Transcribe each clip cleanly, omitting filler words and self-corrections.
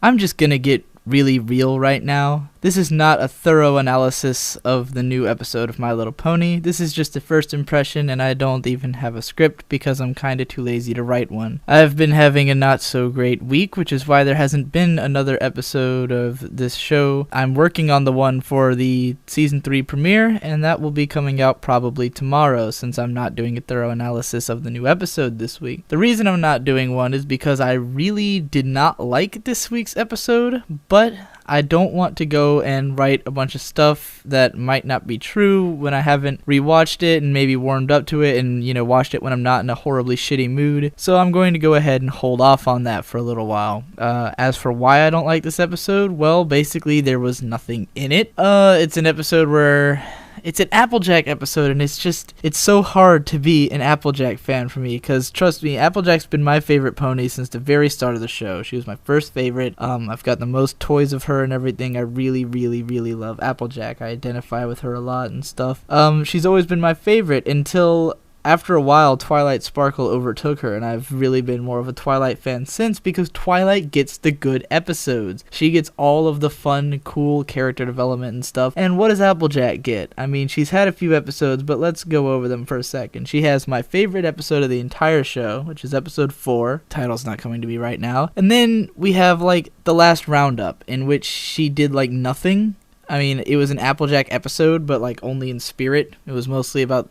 I'm just gonna get really real right now. This is not a thorough analysis of the new episode of My Little Pony. This is just a first impression, and I don't even have a script because I'm kinda too lazy to write one. I've been having a not so great week, which is why there hasn't been another episode of this show. I'm working on the one for the season 3 premiere, and that will be coming out probably tomorrow since I'm not doing a thorough analysis of the new episode this week. The reason I'm not doing one is because I really did not like this week's episode, but I don't want to go and write a bunch of stuff that might not be true when I haven't rewatched it and maybe warmed up to it and, watched it when I'm not in a horribly shitty mood. So I'm going to go ahead and hold off on that for a little while. As for why I don't like this episode, well, basically there was nothing in it. It's an episode where... It's an Applejack episode, and it's so hard to be an Applejack fan for me, because trust me, Applejack's been my favorite pony since the very start of the show. She was my first favorite. I've got the most toys of her and everything. I really, really, really love Applejack. I identify with her a lot and stuff. She's always been my favorite until... After a while, Twilight Sparkle overtook her, and I've really been more of a Twilight fan since, because Twilight gets the good episodes. She gets all of the fun, cool character development and stuff. And what does Applejack get? I mean, she's had a few episodes, but let's go over them for a second. She has my favorite episode of the entire show, which is episode 4. Title's not coming to me right now. And then we have, the last roundup, in which she did, nothing. I mean, it was an Applejack episode, but, only in spirit. It was mostly about,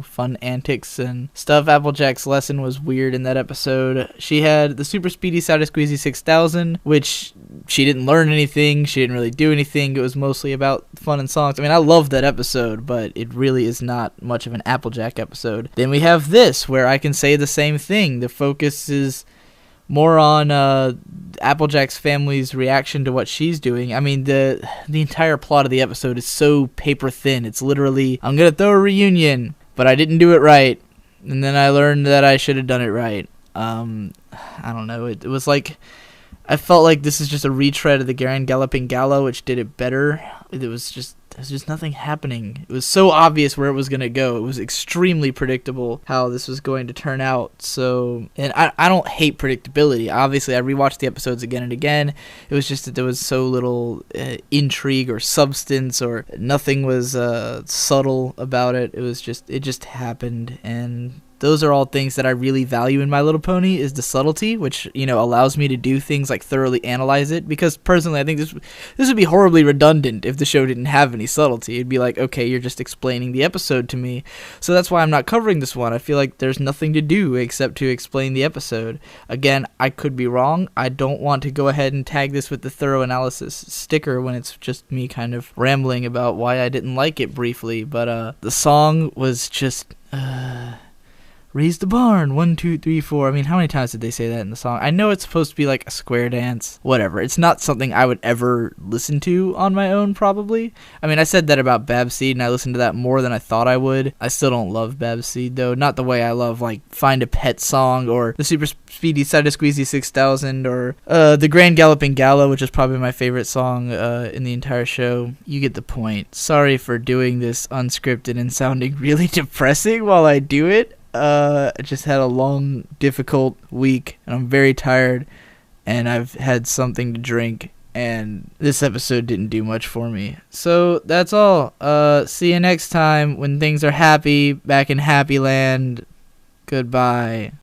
fun antics and stuff. Applejack's lesson was weird in that episode. She had the Super Speedy Side Squeezy 6000, which she didn't learn anything. She didn't really do anything. It was mostly about fun and songs. I mean, I love that episode, but it really is not much of an Applejack episode. Then we have this, where I can say the same thing. The focus is... more on Applejack's family's reaction to what she's doing. I mean, the entire plot of the episode is so paper thin. It's literally, I'm going to throw a reunion, but I didn't do it right. And then I learned that I should have done it right. I don't know. It was I felt like this is just a retread of the Grand Galloping Gallo, which did it better. There's just nothing happening. It was so obvious where it was going to go. It was extremely predictable how this was going to turn out. So, and I don't hate predictability. Obviously, I rewatched the episodes again and again. It was just that there was so little intrigue or substance, or nothing was subtle about it. It just happened, and those are all things that I really value in My Little Pony, is the subtlety, which, allows me to do things like thoroughly analyze it, because personally I think this would be horribly redundant if the show didn't have any subtlety. It'd be like, okay, you're just explaining the episode to me. So that's why I'm not covering this one. I feel like there's nothing to do except to explain the episode. Again, I could be wrong. I don't want to go ahead and tag this with the thorough analysis sticker when it's just me kind of rambling about why I didn't like it briefly, but the song was just... Raise the barn, 1, 2, 3, 4. I mean, how many times did they say that in the song? I know it's supposed to be like a square dance. Whatever. It's not something I would ever listen to on my own, probably. I mean, I said that about Bab's Seed, and I listened to that more than I thought I would. I still don't love Bab's Seed, though. Not the way I love, Find a Pet song, or the Super Speedy Side Squeezy 6000, or the Grand Galloping Gallo, which is probably my favorite song in the entire show. You get the point. Sorry for doing this unscripted and sounding really depressing while I do it. I just had a long, difficult week, and I'm very tired, and I've had something to drink, and this episode didn't do much for me. So, that's all. See you next time when things are happy, back in Happy Land. Goodbye.